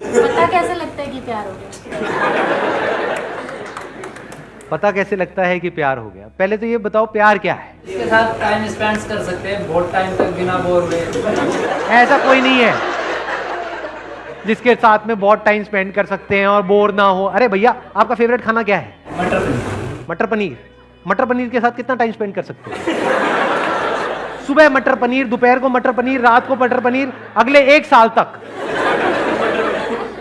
पता कैसे लगता है कि प्यार हो गया? पता कैसे लगता है कि प्यार हो गया? पहले तो ये बताओ प्यार क्या है? इसके साथ टाइम स्पेंड कर सकते हैं बहुत टाइम तक बिना बोर हुए। ऐसा कोई नहीं है जिसके साथ में बहुत टाइम स्पेंड कर सकते हैं और बोर ना हो। अरे भैया, आपका फेवरेट खाना क्या है? मटर पनीर। मटर पनीर। मटर पनीर के साथ कितना टाइम स्पेंड कर सकते हो? सुबह मटर पनीर, दोपहर को मटर पनीर, रात को मटर पनीर, अगले 1 साल तक।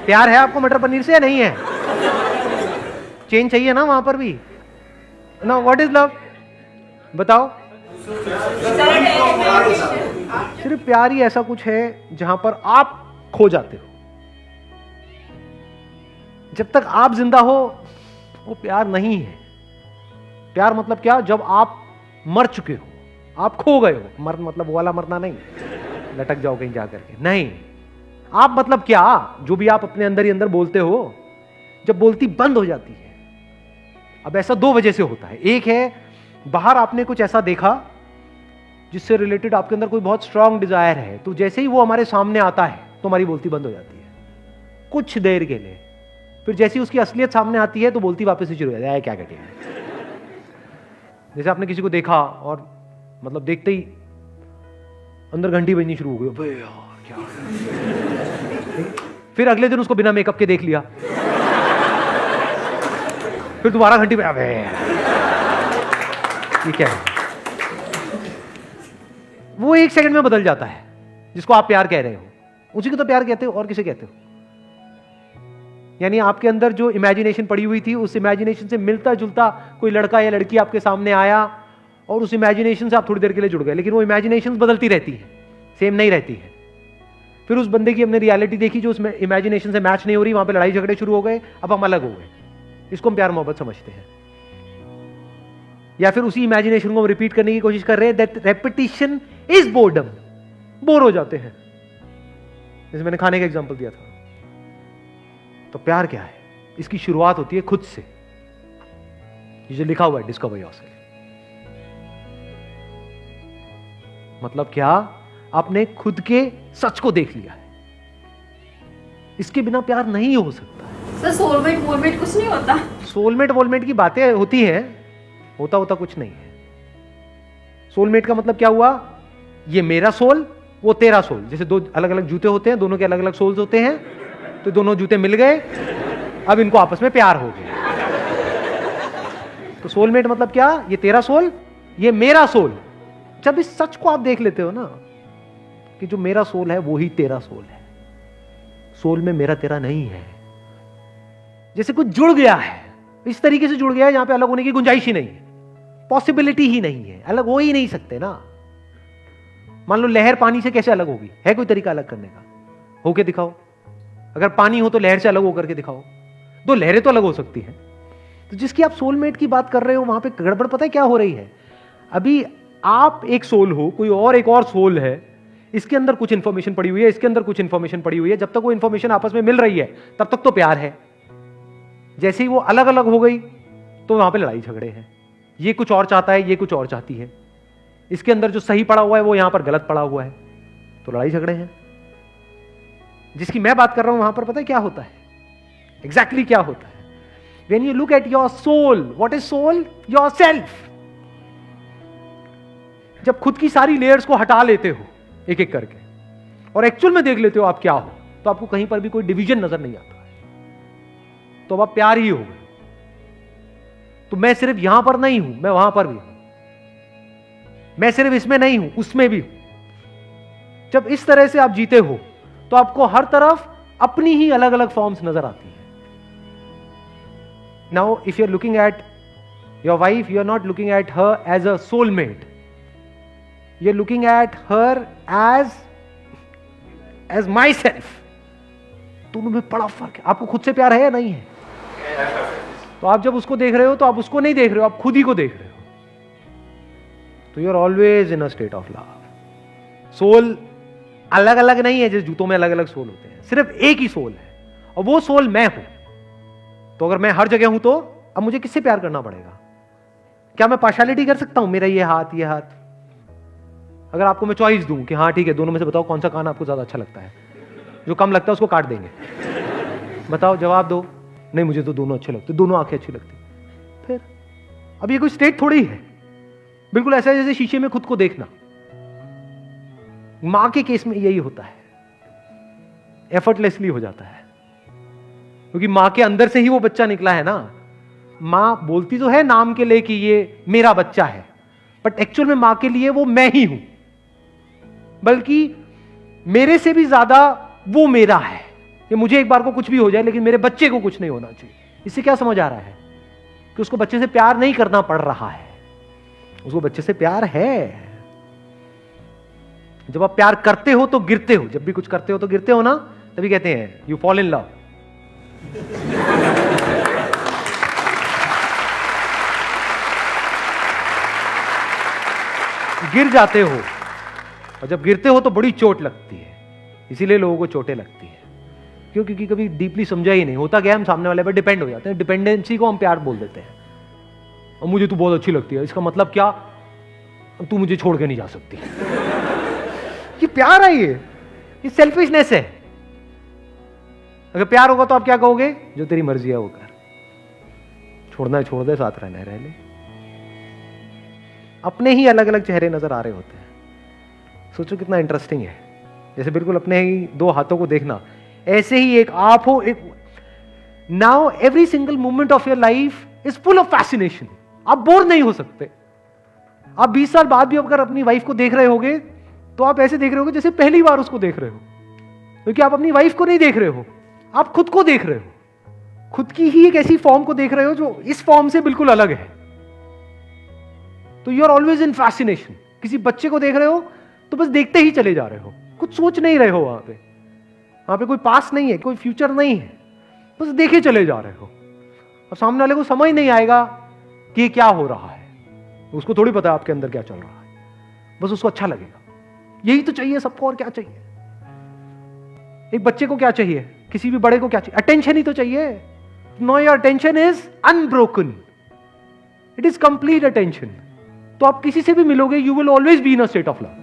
प्यार है आपको मटर पनीर से या नहीं है? चेंज चाहिए ना वहां पर भी ना। What is love? बताओ। सिर्फ प्यार ही ऐसा कुछ है जहां पर आप खो जाते हो। जब तक आप जिंदा हो वो प्यार नहीं है। प्यार मतलब क्या? जब आप मर चुके हो, आप खो गए हो। मर मतलब वो वाला मरना नहीं, लटक जाओ कहीं जाकर के, नहीं। आप मतलब क्या? जो भी आप अपने अंदर ही अंदर बोलते हो, जब बोलती बंद हो जाती है। अब ऐसा 2 वजह से होता है। एक है बाहर आपने कुछ ऐसा देखा जिससे रिलेटेड आपके अंदर कोई बहुत स्ट्रांग डिजायर है, तो जैसे ही वो हमारे सामने आता है तो हमारी बोलती बंद हो जाती है कुछ देर के लिए। फिर जैसे ही उसकी असलियत सामने आती है तो बोलती वापस से शुरू हो जाती है। क्या कहते हैं? जैसे आपने किसी को देखा और मतलब देखते ही अंदर घंटी बजनी शुरू हो गई, अबे यार क्या। फिर अगले दिन उसको बिना मेकअप के देख लिया, फिर दोबारा घंटी पे, अबे ये क्या है? वो 1 सेकंड में बदल जाता है जिसको आप प्यार कह रहे हो। उसी को तो प्यार कहते हो, और किसे कहते हो? यानी आपके अंदर जो इमेजिनेशन पड़ी हुई थी, उस इमेजिनेशन से मिलता जुलता कोई लड़का या लड़की आपके सामने आया और उस इमेजिनेशन से आप थोड़ी देर के लिए जुड़ गए, लेकिन वो इमेजिनेशन बदलती रहती है, सेम नहीं रहती है। फिर उस बंदे की हमने रियलिटी देखी जो उसमें इमेजिनेशन से मैच नहीं हो रही, वहां पे लड़ाई झगड़े शुरू हो गए, अब हम अलग हो गए। इसको हम प्यार मोहब्बत समझते हैं। या फिर उसी इमेजिनेशन को हम रिपीट करने की कोशिश कर रहे हैं। That repetition is boredom. Bore हो जाते हैं। जैसे मैंने खाने का एग्जांपल दिया था। तो प्यार क्या है? इसकी शुरुआत होती है खुद से। ये जो लिखा हुआ है डिस्कवर योरसेल्फ, मतलब क्या? आपने खुद के सच को देख लिया है। इसके बिना प्यार नहीं हो सकता। सर सोलमेट वोलमेट कुछ नहीं होता? सोलमेट वोलमेट की बातें होती हैं, होता कुछ नहीं है। सोलमेट का मतलब क्या हुआ? ये मेरा सोल, वो तेरा सोल। जैसे 2 अलग अलग जूते होते हैं, दोनों के अलग अलग सोल्स होते हैं, तो दोनों जूते मिल गए, अब इनको आपस में प्यार हो गया। तो सोलमेट मतलब क्या? ये तेरा सोल, ये मेरा सोल। जब इस सच को आप देख लेते हो ना कि जो मेरा सोल है वो ही तेरा सोल है, सोल में मेरा तेरा नहीं है। जैसे कुछ जुड़ गया है, इस तरीके से जुड़ गया है जहां पे अलग होने की गुंजाइश ही नहीं है, पॉसिबिलिटी ही नहीं है, अलग हो ही नहीं सकते ना। मान लो लहर पानी से कैसे अलग होगी? है कोई तरीका अलग करने का? होके दिखाओ। अगर पानी हो तो लहर से अलग होकर के दिखाओ। 2 लहरें तो अलग हो सकती हैं। तो जिसकी आप सोलमेट की बात कर रहे हो, वहां पे गड़बड़ पता है क्या हो रही है? अभी आप एक सोल हो, कोई और एक और सोल है, इसके अंदर कुछ इंफॉर्मेशन पड़ी हुई है, इसके अंदर कुछ इंफॉर्मेशन पड़ी हुई है। जब तक वो इंफॉर्मेशन आपस में मिल रही है तब तक तो प्यार है। जैसे ही वो अलग अलग हो गई तो वहां पे लड़ाई झगड़े हैं। ये कुछ और चाहता है, ये कुछ और चाहती है। इसके अंदर जो सही पड़ा हुआ है वो यहां पर गलत पड़ा हुआ है, तो लड़ाई झगड़े हैं। जिसकी मैं बात कर रहा हूं वहां पर पता है क्या होता है? एग्जैक्टली क्या होता है? When you look at your soul, what is soul? Yourself. जब खुद की सारी लेयर्स को हटा लेते हो एक एक करके और एक्चुअल में देख लेते हो आप क्या हो, तो आपको कहीं पर भी कोई डिवीजन नजर नहीं आता है। तो अब आप प्यार ही हो गए। तो मैं सिर्फ यहां पर नहीं हूं, मैं वहां पर भी हूं। मैं सिर्फ इसमें नहीं हूं, उसमें भी हूं। जब इस तरह से आप जीते हो तो आपको हर तरफ अपनी ही अलग अलग फॉर्म्स नजर आती है। Now if you are looking at your wife, you are not looking at her as a soulmate, you are looking at her as myself. दोनों में बड़ा फर्क है। आपको खुद से प्यार है या नहीं है? तो आप जब उसको देख रहे हो तो आप उसको नहीं देख रहे हो, आप खुद ही को देख रहे हो। तो you are always in a state of love. Soul अलग अलग नहीं है, जैसे जूतों में अलग अलग सोल होते हैं, सिर्फ एक ही सोल है और वो सोल मैं हूं। तो अगर मैं हर जगह हूं तो अब मुझे किससे प्यार करना पड़ेगा? क्या मैं पार्शियलिटी कर सकता हूं? मेरा ये हाथ, ये हाथ। अगर आपको मैं चॉइस दूं कि हाँ ठीक है, दोनों में से बताओ कौन सा कान आपको ज्यादा अच्छा लगता है, जो कम लगता है उसको काट देंगे। बताओ, जवाब दो। नहीं, मुझे तो दोनों अच्छे लगते, दोनों आंखें अच्छी लगती। फिर अब ये कोई स्टेट थोड़ी है, बिल्कुल ऐसा है जैसे शीशे में खुद को देखना। मां के केस में यही होता है, एफर्टलेसली हो जाता है, क्योंकि मां के अंदर से ही वो बच्चा निकला है ना। मां बोलती तो है नाम के लिए कि ये मेरा बच्चा है, बट एक्चुअल में मां के लिए वो मैं ही हूं, बल्कि मेरे से भी ज्यादा वो मेरा है कि मुझे एक बार को कुछ भी हो जाए लेकिन मेरे बच्चे को कुछ नहीं होना चाहिए। इससे क्या समझ आ रहा है कि उसको बच्चे से प्यार नहीं करना पड़ रहा है, उसको बच्चे से प्यार है। जब आप प्यार करते हो तो गिरते हो, जब भी कुछ करते हो तो गिरते हो ना, तभी कहते हैं यू फॉल इन लव। गिर जाते हो, और जब गिरते हो तो बड़ी चोट लगती है। इसीलिए लोगों को चोटें लगती है, क्यों? क्योंकि कभी डीपली समझा ही नहीं होता। क्या हम सामने वाले पर डिपेंड हो जाते हैं, डिपेंडेंसी को हम प्यार बोल देते हैं। और मुझे तू बहुत अच्छी लगती है, इसका मतलब क्या? तू मुझे छोड़ के नहीं जा सकती। ये प्यार है, ये सेल्फिशनेस है। अगर प्यार होगा तो आप क्या कहोगे? जो तेरी मर्जी है वो कर, छोड़ना है छोड़ दे, साथ रहना है रह ले। अपने ही अलग अलग चेहरे नजर आ रहे होते हैं। सोचो कितना इंटरेस्टिंग है, जैसे बिल्कुल अपने ही दो हाथों को देखना, ऐसे ही एक आप हो, एक now every single moment of your life is full of fascination. आप बोर नहीं हो सकते। आप 20 साल बाद भी अगर अपनी वाइफ को देख रहे होगे तो आप ऐसे देख रहे होगे जैसे पहली बार उसको देख रहे हो, क्योंकि आप अपनी वाइफ को नहीं देख रहे हो, आप खुद को देख रहे हो। खुद की ही एक ऐसी फॉर्म को देख रहे हो जो इस फॉर्म से बिल्कुल अलग है। तो you are always in fascination. किसी बच्चे को देख रहे हो तो बस देखते ही चले जा रहे हो, कुछ सोच नहीं रहे हो। वहां पे कोई पास नहीं है, कोई फ्यूचर नहीं है, बस देखे चले जा रहे हो। और सामने वाले को समझ नहीं आएगा कि ये क्या हो रहा है, उसको थोड़ी पता है आपके अंदर क्या चल रहा है, बस उसको अच्छा लगेगा। यही तो चाहिए सबको, और क्या चाहिए? एक बच्चे को क्या चाहिए, किसी भी बड़े को क्या चाहिए? अटेंशन ही तो चाहिए। No, your attention is unbroken, it is complete attention. तो आप किसी से भी मिलोगे, you will always be in a state of love.